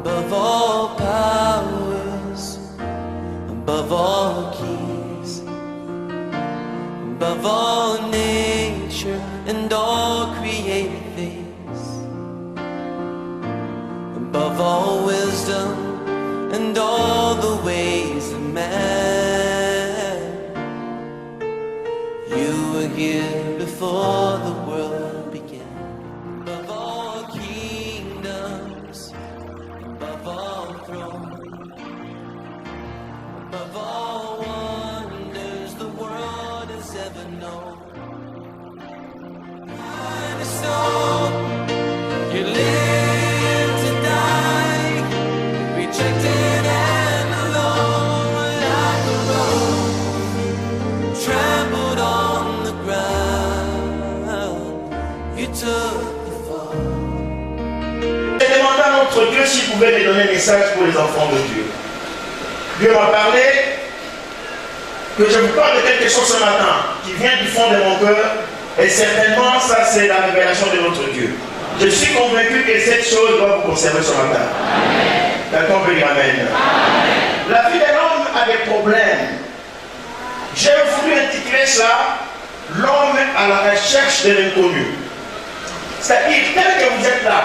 above all powers, above all keys, above all nature and all created things, above all wisdom and all the ways of man. You were here before the world began. Above all kingdoms, above all thrones, above all wonders the world has ever known. And so you live to die, rejected and alone, like a rose trampled on the ground. You took the fall. J'ai demandé à notre Dieu s'il pouvait me donner un message pour les enfants de Dieu. Dieu m'a parlé que je vous parle de quelque chose ce matin qui vient du fond de mon cœur, et certainement ça c'est la révélation de notre Dieu. Je suis convaincu que cette chose doit vous concerner ce matin. D'accord, peut dire amen. La vie de l'homme a des problèmes. J'ai voulu intituler ça l'homme à la recherche de l'inconnu. C'est-à-dire, tel que vous êtes là,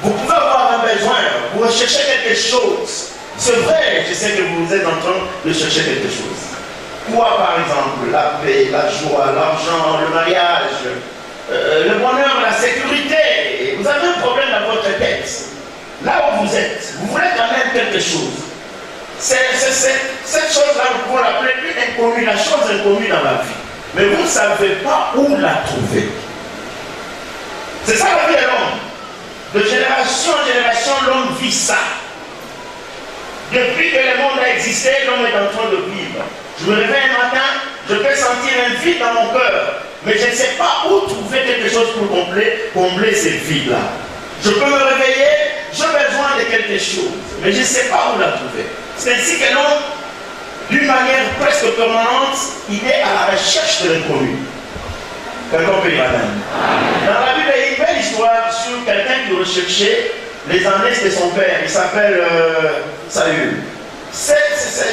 vous pouvez avoir un besoin, vous recherchez quelque chose. C'est vrai, je sais que vous êtes en train de chercher quelque chose. Quoi par exemple? La paix, la joie, l'argent, le mariage, le bonheur, la sécurité. Vous avez un problème dans votre tête. Là où vous êtes, vous voulez quand même quelque chose. Cette chose-là, vous pouvez l'appeler une inconnue, la chose inconnue dans la vie. Mais vous ne savez pas où la trouver. C'est ça la vie de l'homme. De génération en génération, l'homme vit ça. Depuis que le monde a existé, l'homme est en train de vivre. Je me réveille un matin, je peux sentir un vide dans mon cœur. Mais je ne sais pas où trouver quelque chose pour combler ce vide-là. Je peux me réveiller, j'ai besoin de quelque chose. Mais je ne sais pas où la trouver. C'est ainsi que l'homme, d'une manière presque permanente, il est à la recherche de l'inconnu. Quelqu'un peut dire amen. Dans la Bible, il y a une belle histoire sur quelqu'un qui recherchait les ânesses de son père. Il s'appelle Saül.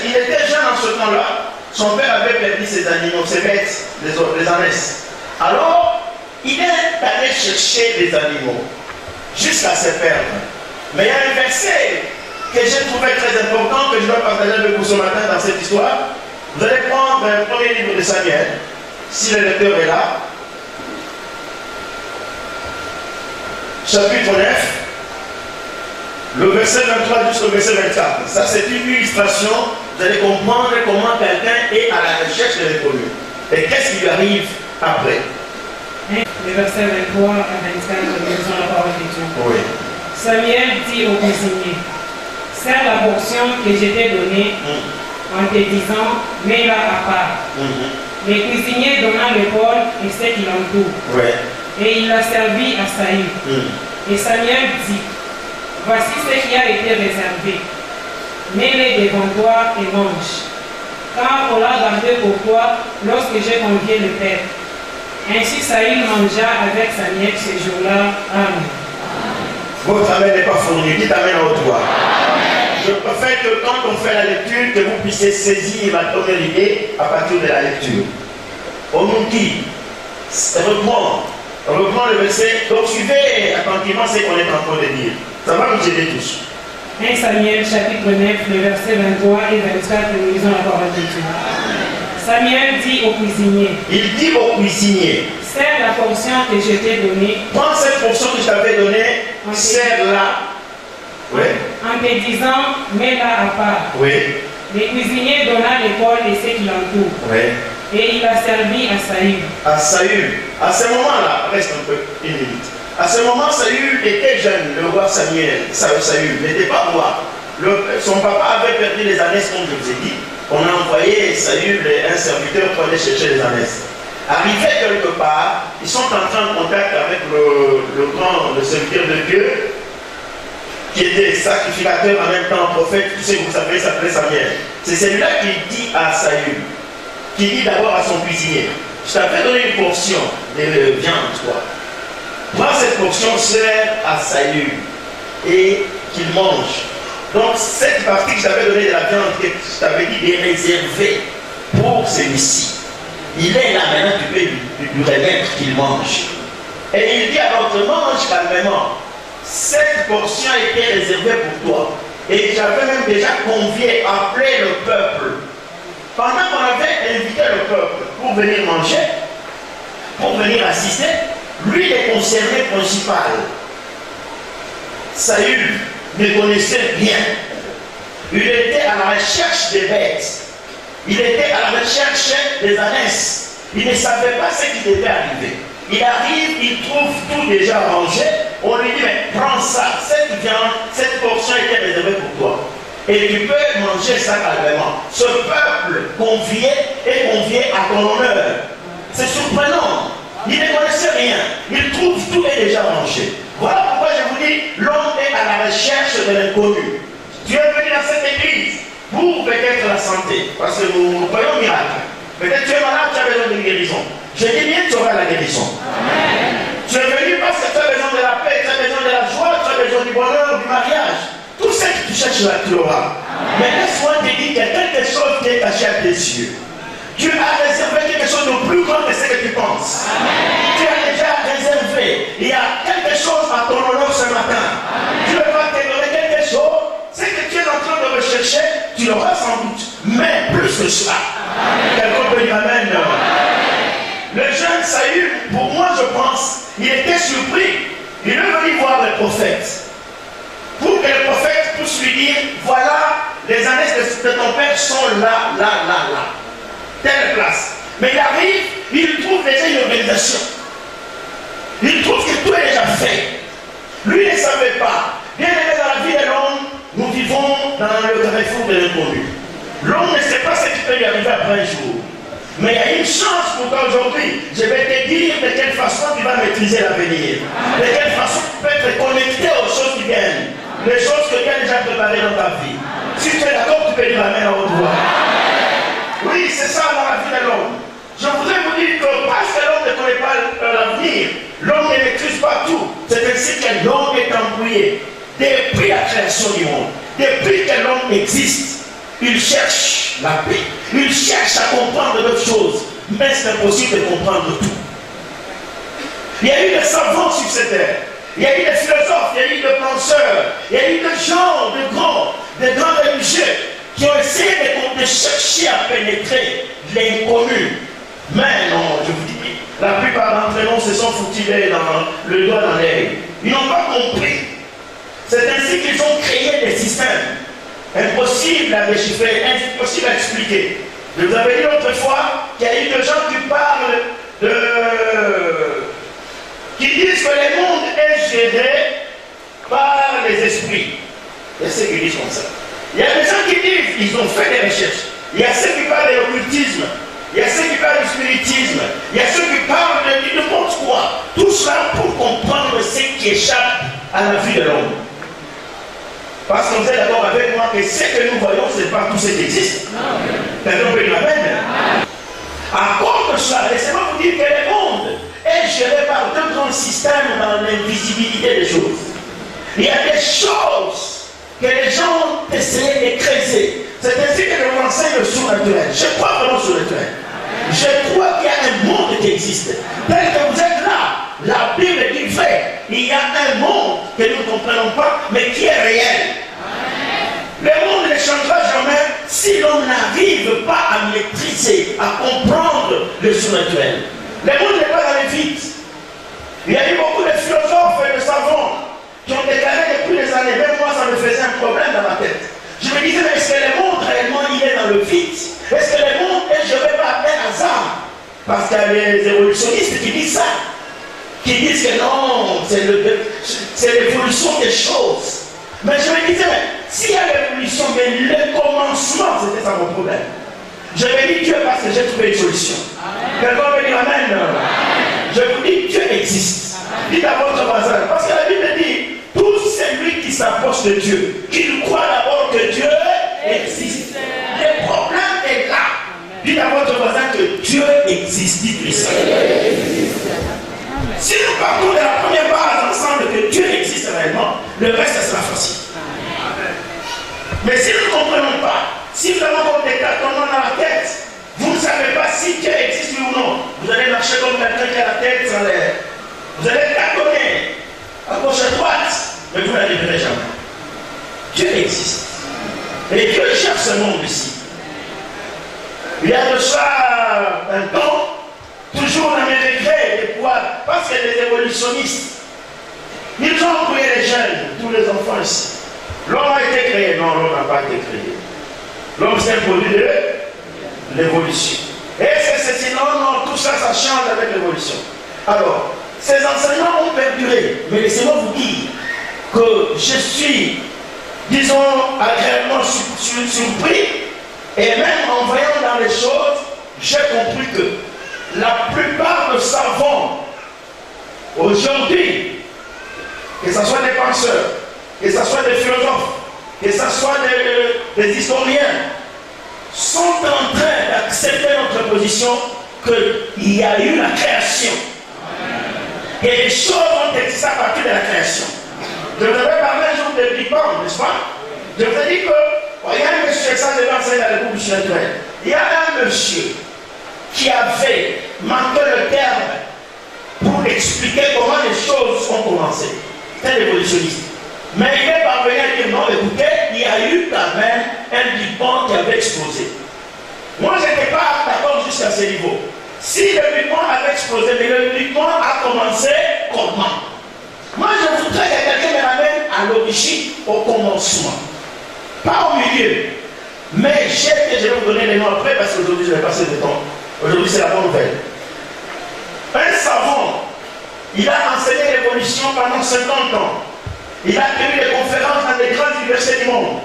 Il était jeune en ce temps-là. Son père avait perdu ses animaux, ses bêtes, les ânesses. Alors, il est allé chercher les animaux jusqu'à se perdre. Mais il y a un verset que j'ai trouvé très important, que je dois partager avec vous ce matin dans cette histoire. Vous allez prendre le premier livre de Samuel, si le lecteur est là. Chapitre 9, le verset 23 jusqu'au verset 24. Ça, c'est une illustration. Vous allez comprendre comment quelqu'un est à la recherche de l'inconnu. Et qu'est-ce qui lui arrive après. Le verset 23 à 24, nous lisons la parole de Dieu. Oui. Samuel dit au cuisinier, serre la portion que je t'ai donnée en te disant, mets-la à part. Le cuisinier donna l'épaule et ce qui l'entoure. Ouais. Et il l'a servi à Saül. Et Samuel dit, voici ce qui a été réservé. Mets-les devant toi et mange. Car on l'a gardé pour toi lorsque j'ai convié le père. Ainsi Saül mangea avec Samuel ce jour-là. Amen. Votre amen n'est pas fourni. Dites amen à haute voix. Je préfère que quand on fait la lecture, que vous puissiez saisir la première idée à partir de la lecture. On nous dit, reprend le verset, donc suivez attentivement ce qu'on est en train de dire. Ça va nous aider tous. 1 Samuel chapitre 9, le verset 23 et 24, nous lisons la parole de Dieu. Samuel dit au cuisinier. Il dit au cuisinier. Serre la portion que je t'ai donnée. Prends cette portion que je t'avais donnée, serre-la. Oui. En te disant, mets-la à part. Oui. Le cuisinier donna l'épaule et ce qui l'entoure. Oui. Et il a servi à Saül. À Saül. À ce moment-là, reste un peu, une minute. À ce moment, Saül était jeune, le roi Saül n'était pas roi. Son papa avait perdu les ânesses, comme je vous ai dit. On a envoyé Saül, un serviteur, pour aller chercher les ânesses. Arrivé quelque part, ils sont entrés en contact avec le serviteur de Dieu, qui était sacrificateur en même temps prophète, tout ce que vous savez, s'appelait Samuel. C'est celui-là qui dit à Saül, qui dit d'abord à son cuisinier, je t'avais donné une portion de viande, toi. Prends cette portion, sert à Saül. Et qu'il mange. Donc cette partie que je t'avais donnée de la viande, que je t'avais dit, est réservée pour celui-ci. Il est là maintenant, tu peux lui remettre qu'il mange. Et il dit alors, te mange calmement. Cette portion était réservée pour toi. Et j'avais même déjà convié, appelé le peuple. Pendant qu'on avait invité le peuple pour venir manger, pour venir assister, lui est concerné principal. Saül ne connaissait rien. Il était à la recherche des bêtes. Il était à la recherche des ânesses. Il ne savait pas ce qui devait arriver. Il arrive, il trouve tout déjà rangé. On lui dit, mais prends ça, cette viande, cette portion était réservée pour toi. Et tu peux manger ça calmement. Ce peuple convié est convié à ton honneur. C'est surprenant. Il ne connaissait rien. Il trouve tout est déjà rangé. Voilà pourquoi je vous dis, l'homme est à la recherche de l'inconnu. Tu es venu dans cette église pour peut-être la santé. Parce que nous croyons au miracle. Peut-être tu es malade, tu as besoin d'une guérison. Je dis bien, tu auras la guérison. Amen. Tu es venu parce que tu as besoin de la paix, tu as besoin de la joie, tu as besoin du bonheur, du mariage. Tout ce que tu cherches là, tu l'auras. Mais laisse-moi te dire qu'il y a quelque chose qui est caché à tes yeux. Dieu a réservé quelque chose de plus grand que ce que tu penses. Amen. Tu as déjà réservé. Il y a quelque chose à ton honneur ce matin. Amen. Dieu va te donner quelque chose. Ce que tu es en train de rechercher, tu l'auras sans doute. Mais plus que cela. Quelqu'un peut dire Amen. Le jeune Saül, pour moi je pense, il était surpris. Il est venu voir le prophète. Pour que le prophète puisse lui dire, voilà, les années de ton père sont là, là, là, là. Telle place. Mais il arrive, il trouve déjà une organisation. Il trouve que tout est déjà fait. Lui ne savait pas. Bien aimé dans la vie de l'homme, nous vivons dans le carrefour de l'inconnu. L'homme ne sait pas ce qui peut lui arriver après un jour. Mais il y a une chance pour toi aujourd'hui. Je vais te dire de quelle façon tu vas maîtriser l'avenir. De quelle façon tu peux être connecté aux choses qui viennent. Les choses que tu as déjà préparées dans ta vie. Si tu es d'accord, tu peux dire Amen à haute voix. Oui, c'est ça dans la vie de l'homme. Je voudrais vous dire que parce que l'homme ne connaît pas l'avenir, l'homme ne maîtrise pas tout. C'est ainsi que l'homme est embrouillé. Depuis la création du monde, depuis que l'homme existe, il cherche la paix. Il cherche à comprendre d'autres choses. Mais c'est impossible de comprendre tout. Il y a eu des savants sur cette terre. Il y a eu des philosophes, il y a eu des penseurs, il y a eu des gens, des grands religieux qui ont essayé de chercher à pénétrer l'inconnu. Mais non, je vous dis, la plupart d'entre nous se sont foutus dans le doigt dans l'œil. Ils n'ont pas compris. C'est ainsi qu'ils ont créé des systèmes impossibles à déchiffrer, impossibles à expliquer. Je vous avais dit l'autre fois qu'il y a eu des gens qui parlent qui disent que le monde est géré par les esprits. Il y a ceux qui disent comme ça. Il y a des gens qui disent, ils ont fait des recherches. Il y a ceux qui parlent de l'occultisme. Il y a ceux qui parlent du spiritisme. Il y a ceux qui parlent de n'importe quoi. Tout cela pour comprendre ce qui échappe à la vie de l'homme. Parce que vous êtes d'accord avec moi que ce que nous voyons, ce n'est pas tout ce qui existe. Quelqu'un peut dire Amen. À cause de cela, laissez-moi vous dire que le monde est géré par deux grands systèmes dans l'invisibilité des choses. Il y a des choses que les gens ont essayé de creuser. C'est ainsi que je vous enseigne le surnaturel. Je crois vraiment au surnaturel. Je crois qu'il y a un monde qui existe. Tel que vous êtes là, la Bible dit vrai. Il y a un monde que nous ne comprenons pas, mais qui est réel. Le monde ne changera jamais si l'on n'arrive pas à maîtriser, à comprendre le surnaturel. Le monde n'est pas dans les vides. Il y a eu beaucoup de philosophes et de savants qui ont déclaré depuis des années, même moi ça me faisait un problème dans ma tête. Je me disais, mais est-ce que le monde réellement il est dans le vide? Est-ce que le monde est géré par un hasard? Parce qu'il y a les évolutionnistes qui disent ça. Qui disent que non, c'est l'évolution des choses. Mais je me disais, mais s'il y a l'évolution, mais le commencement, c'était ça mon problème. Je me dis Dieu parce que j'ai trouvé une solution. Quelqu'un peut dire Amen. Je vous dis, Dieu existe. Dites à votre voisin, parce que la Bible dit, tout celui qui s'approche de Dieu, qu'il croit d'abord que Dieu existe. Le problème est là. Dites à votre voisin que Dieu existe. Dites-lui ça. Si nous partons de la première base ensemble que Dieu existe réellement, le reste sera facile. Mais si nous ne comprenons pas, si nous avons comme des tâtonnements dans la tête, vous ne savez pas si Dieu existe ou non. Vous allez marcher comme quelqu'un qui a la tête sans l'air. Vous allez tâtonner à gauche à droite, mais vous n'arriverez jamais. Dieu existe. Et Dieu cherche ce monde ici. Il y a de ça un temps, toujours dans mes regrets de pouvoir, parce qu'il y a des évolutionnistes. Ils ont créé les jeunes, tous les enfants ici. L'homme a été créé. Non, l'homme n'a pas été créé. L'homme c'est un produit de l'évolution. Et c'est ceci, non, tout ça, ça change avec l'évolution. Alors, ces enseignements ont perduré. Mais laissez-moi vous dire que je suis, disons, agréablement surpris. Et même en voyant dans les choses, j'ai compris que la plupart de savants, aujourd'hui, que ce soit des penseurs, que ce soit des philosophes, que ce soit des historiens, sont en train d'accepter notre position qu'il y a eu la création. Et les choses ont existé à partir de la création. Je vous avais parlé un jour de Big Bang, n'est-ce pas? Je vous ai dit que, il y a un monsieur, ça devait enseigner dans le groupe naturel. Il y a un monsieur qui avait manqué le terme pour expliquer comment les choses ont commencé. C'est un évolutionniste. Mais il est parvenu à dire non, écoutez, il y a eu quand même un Big Bang qui avait explosé. Moi, je n'étais pas d'accord jusqu'à ce niveau. Si le Big Bang avait explosé, mais le Big Bang a commencé comment? Moi, je voudrais que quelqu'un me ramène à l'origine, au commencement. Pas au milieu. Mais je vais vous donner les noms après parce qu'aujourd'hui, je vais passer le temps. Aujourd'hui, c'est la bonne nouvelle. Un savant, il a enseigné l'évolution pendant 50 ans. Il a tenu des conférences dans les grandes universités du monde.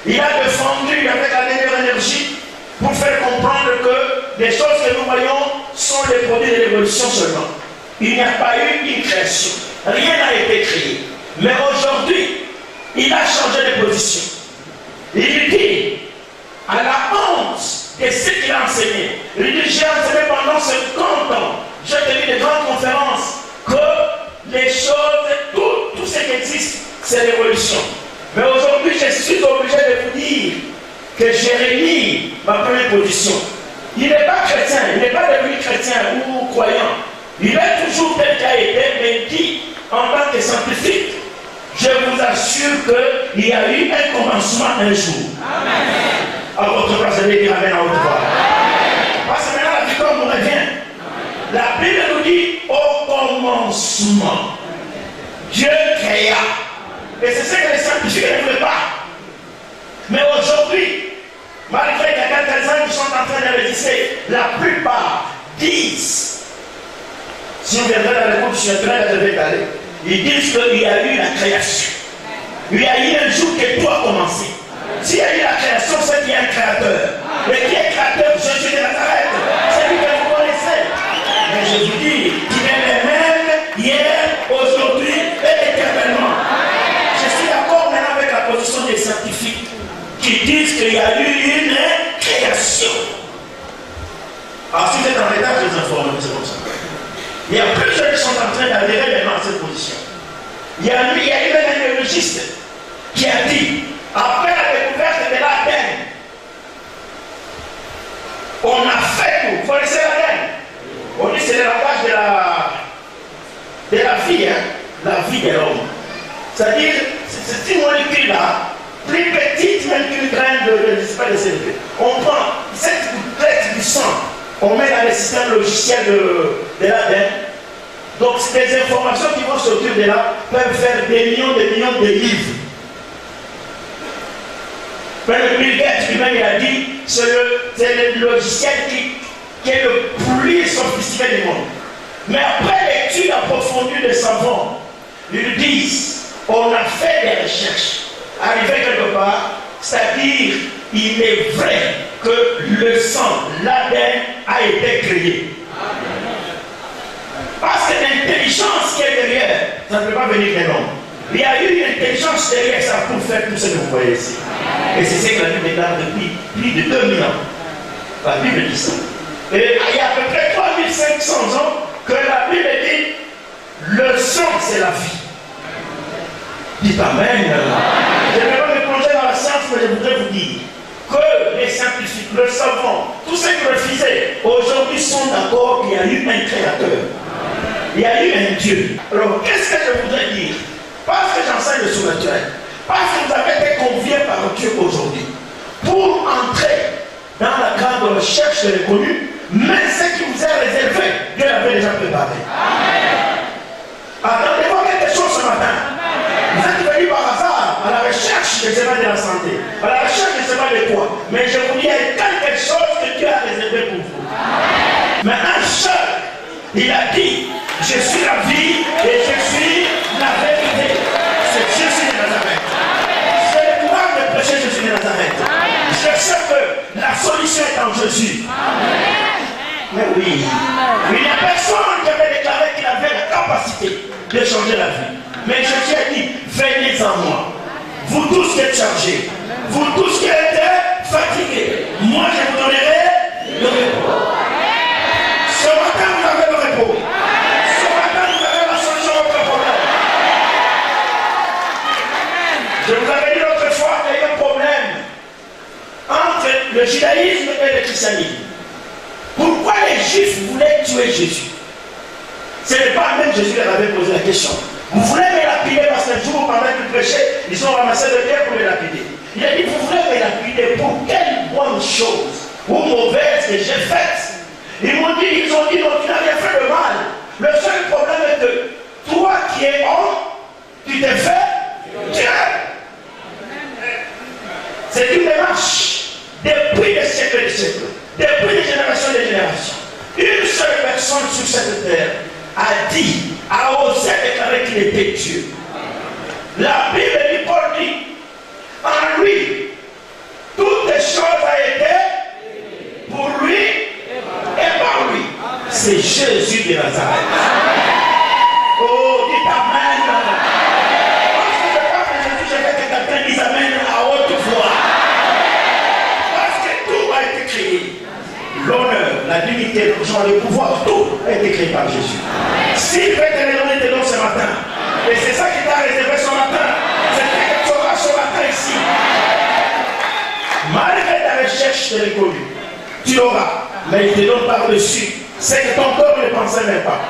Il a défendu avec la meilleure énergie pour faire comprendre que les choses que nous voyons sont les produits de l'évolution seulement. Il n'y a pas eu une création. Rien n'a été créé. Mais aujourd'hui, il a changé de position. Il dit, à la honte de ce qu'il a enseigné, il dit, j'ai enseigné pendant 50 ans, j'ai tenu de grandes conférences, que les choses, tout ce qui existe, c'est l'évolution. Mais aujourd'hui, je suis obligé de vous dire que Jérémie, ma première position, il n'est pas chrétien, il n'est pas devenu chrétien ou croyant. Il est toujours tel qu'il a été, mais il dit, en tant que scientifique, je vous assure qu'il y a eu un commencement un jour. Amen. À votre place, je vais dire Amen à haute voix. Parce que maintenant, la victoire nous revient. La Bible nous dit, au commencement, Dieu créa. Et c'est ce que les scientifiques ne voulaient pas. Mais aujourd'hui, malgré qu'il y a quelques-uns qui sont en train de résister, la plupart disent, si on viendrait dans le groupe, je suis en train de aller. Ils disent qu'il y a eu la création. Il y a eu un jour que tout a commencé. S'il y a eu la création, c'est qu'il y a un créateur. Et qui est créateur? Jésus de Nazareth. C'est lui que vous connaissez. Mais je vous dis qu'il est le même hier, aujourd'hui et éternellement. Je suis d'accord maintenant avec la position des scientifiques qui disent qu'il y a eu une création. Alors si vous êtes en retard, je vous informe, c'est comme ça. Il y a plusieurs qui sont en train d'adhérer maintenant à cette position. Il y a eu un biologiste qui a dit, après la découverte de l'ADN, on a fait tout. Vous connaissez l'ADN? On dit que c'est le langage de la vie, hein? La vie de l'homme. C'est-à-dire, c'est une molécule-là, plus petite même qu'une graine de CLP. On prend cette gouttelette du sang, on met dans le système logiciel de l'ADN. Donc, les informations qui vont sortir de là peuvent faire des millions de livres. Le Bill Gates lui-même, il a dit, c'est le logiciel qui est le plus sophistiqué du monde. Mais après l'étude approfondie des savants, ils disent, on a fait des recherches, arrivé quelque part, c'est-à-dire, il est vrai que le sang, l'ADN, a été créé. Parce que l'intelligence qui est derrière, ça ne peut pas venir de l'homme. Il y a eu une intelligence derrière ça pour faire tout ce que vous voyez ici. Et c'est ce que la Bible déclare depuis plus de 2000 ans. La Bible dit ça. Et il y a à peu près 3500 ans que la Bible dit le sang c'est la vie. Dites Amen. Je ne vais pas me plonger dans la science que je voudrais vous dire, que les scientifiques, le savant, tous ceux qui refusaient, aujourd'hui sont d'accord qu'il y a eu un créateur. Il y a eu un Dieu. Alors, qu'est-ce que je voudrais dire? Parce que j'enseigne le surnaturel, parce que vous avez été conviés par Dieu aujourd'hui, pour entrer dans la grande recherche de l'inconnu, mais ce qui vous est réservé, Dieu l'avait déjà préparé. Attendez-vous quelque chose ce matin. Vous êtes venus par hasard à la recherche des éléments de la santé, à la recherche des éléments de quoi. Mais je vous dis, il y a quelque chose que Dieu a réservé pour vous. Mais un seul, il a dit, je suis la vie et je suis la vérité. C'est Jésus de Nazareth. J'ai le pouvoir de prêcher Jésus de Nazareth. Je sais que la solution est en Jésus. Mais oui, il n'y a personne qui avait déclaré qu'il avait la capacité de changer la vie. Mais Jésus a dit, venez en moi. Vous tous qui êtes chargés, vous tous qui êtes fatigués, moi je vous donnerai le repos. Ce matin vous avez le repos. Ce matin vous avez la solution à votre problème. Je vous avais dit l'autre fois qu'il y a eu un problème entre le judaïsme et le christianisme. Pourquoi les juifs voulaient tuer Jésus? Ce n'est pas même Jésus qui leur avait posé la question. Vous voulez me lapider parce qu'un jour, pendant qu'ils prêchaient, ils ont ramassé de terre pour me lapider. Il a dit, vous voulez me lapider pour quelle bonne chose ou mauvaise que j'ai faite? Ils ont dit, non, tu n'as rien fait de mal. Le seul problème est que toi qui es homme, tu t'es fait Dieu. C'est une démarche depuis des siècles et des siècles, depuis des générations et des générations. Une seule personne sur cette terre a dit, a osé déclarer qu'il était Dieu. La Bible dit, Paul dit, en lui, toutes les choses ont été pour lui et par lui. C'est Jésus de Nazareth. Oh, dites Amen. Parce que je parle de Jésus, je veux que quelqu'un dise Amen à haute voix. Parce que tout a été créé. L'honneur, la dignité, l'argent, le pouvoir, tout a été créé par Jésus. S'il veut te donner tes dons ce matin, et c'est ça qui t'a réservé ce matin, c'est que tu auras ce matin ici. Malgré ta recherche de l'inconnu, tu l'auras, mais il te donne par-dessus. C'est que ton corps ne pensait même pas.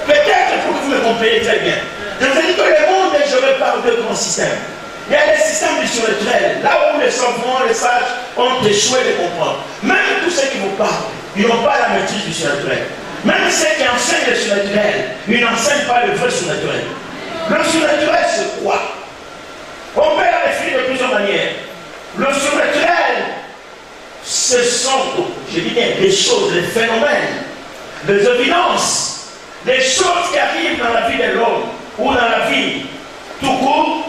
Peut-être pour que vous me compreniez très bien. Je vous ai dit que le monde est géré par deux grands systèmes. Il y a des systèmes du surnaturel, là où les savants, les sages ont échoué de comprendre. Même tous ceux qui vous parlent, ils n'ont pas la maîtrise du surnaturel. Même ceux qui enseignent le surnaturel, ils n'enseignent pas le vrai surnaturel. Le surnaturel, c'est quoi? On peut la définir de plusieurs manières. Le surnaturel, ce sont, je dis bien, des choses, des phénomènes, des évidences, des choses qui arrivent dans la vie de l'homme ou dans la vie tout court.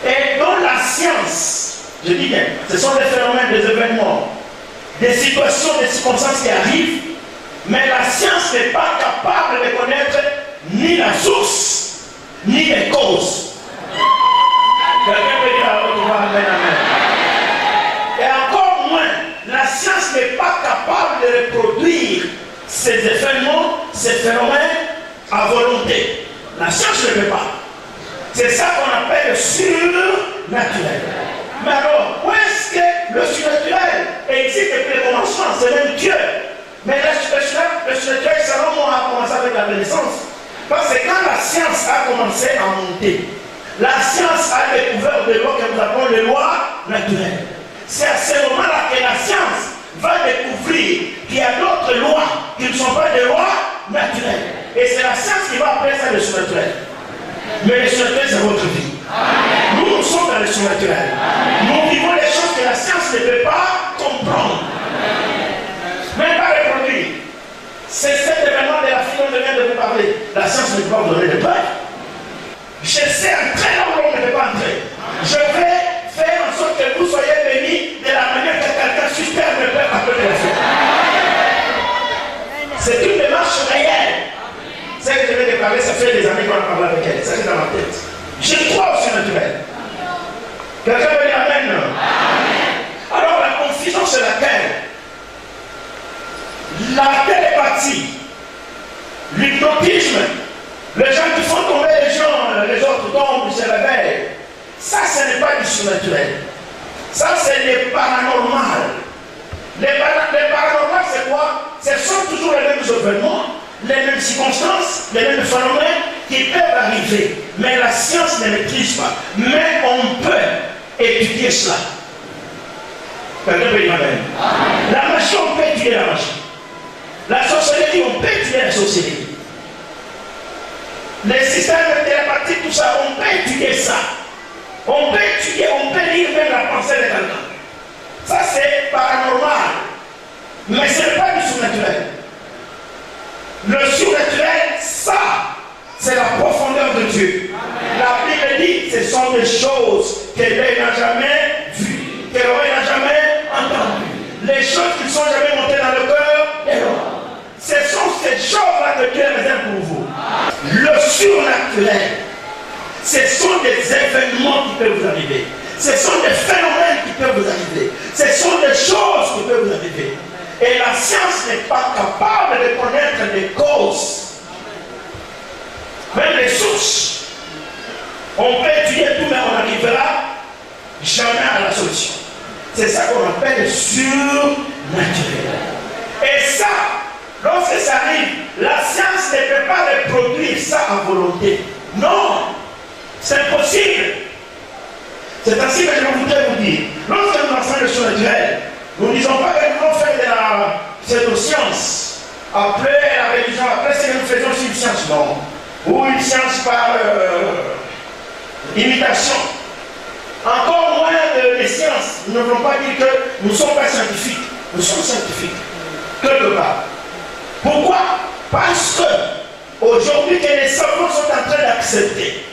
Et dans la science, je dis bien, ce sont des phénomènes, des événements, des situations, des circonstances qui arrivent, mais la science n'est pas capable de connaître ni la source, ni les causes. Quelqu'un peut dire à l'autre, amen, amen. Et encore moins, la science n'est pas capable de reproduire ces événements, ces phénomènes à volonté. La science ne le fait pas. C'est ça qu'on appelle le surnaturel. Mais alors, où est-ce que le surnaturel existe depuis le commencement? C'est même Dieu. Mais le surnaturel, selon moi, a commencé avec la connaissance. Parce que quand la science a commencé à monter, la science a découvert des lois que nous appelons les lois naturelles. C'est à ce moment-là que la science va découvrir qu'il y a d'autres lois qui ne sont pas des lois naturelles. Et c'est la science qui va appeler ça le surnaturel. Mais le surnaturel, c'est votre vie. Nous, nous sommes dans le surnaturel. Nous vivons les choses que la science ne peut pas comprendre. Même pas reproduire. C'est cet événement de la fille dont je viens de vous parler. La science ne peut pas vous donner de preuves. Je sais entrer là où on ne peut pas entrer. Je vais faire en sorte que vous soyez bénis de la manière que quelqu'un super me peut appeler la foi. C'est une démarche réelle. Ce que je vais déclarer, ça fait des années qu'on a parlé avec elle. Ça c'est dans ma tête. Je crois au surnaturel. Quelqu'un veut dire Amen. Alors la confusion c'est laquelle? La télépathie, l'hypnotisme, les gens qui font tomber les gens, les autres tombent. surnaturel. Ça, c'est le paranormal. Les paranormal, c'est quoi? Ce sont toujours les mêmes événements, les mêmes circonstances, les mêmes phénomènes qui peuvent arriver. Mais la science ne maîtrise pas. Mais on peut étudier cela. Quelqu'un peut dire Amen. La magie, on peut étudier la magie. La sorcellerie, on peut étudier la sorcellerie. Les systèmes télépathiques, tout ça, on peut étudier ça. On peut étudier, on peut lire même la pensée de quelqu'un. Ça, c'est paranormal. Mais ce n'est pas du surnaturel. Le surnaturel, ça, c'est la profondeur de Dieu. Amen. La Bible dit, ce sont des choses que l'œil n'a jamais vues, que l'oreille n'a jamais entendues. Les choses qui ne sont jamais montées dans le cœur de l'homme. Ce sont ces choses-là que Dieu réserve pour vous. Le surnaturel, ce sont des événements qui peuvent vous arriver. Ce sont des phénomènes qui peuvent vous arriver. Ce sont des choses qui peuvent vous arriver. Et la science n'est pas capable de connaître les causes, même les sources. On peut étudier tout, mais on n'arrivera jamais à la solution. C'est ça qu'on appelle surnaturel. Et ça, lorsque ça arrive, la science ne peut pas reproduire ça à volonté. Non, c'est impossible. C'est ainsi que je voudrais vous dire. Lorsque nous enseignons le surnaturel, nous ne disons pas que nous allons faire de la pseudo-science. Après la religion, après ce que nous faisons, c'est une science, non. Ou une science par imitation. Encore moins de sciences. Nous ne voulons pas dire que nous ne sommes pas scientifiques. Nous sommes scientifiques. Quelque part. Pourquoi? Parce que aujourd'hui que les savants sont en train d'accepter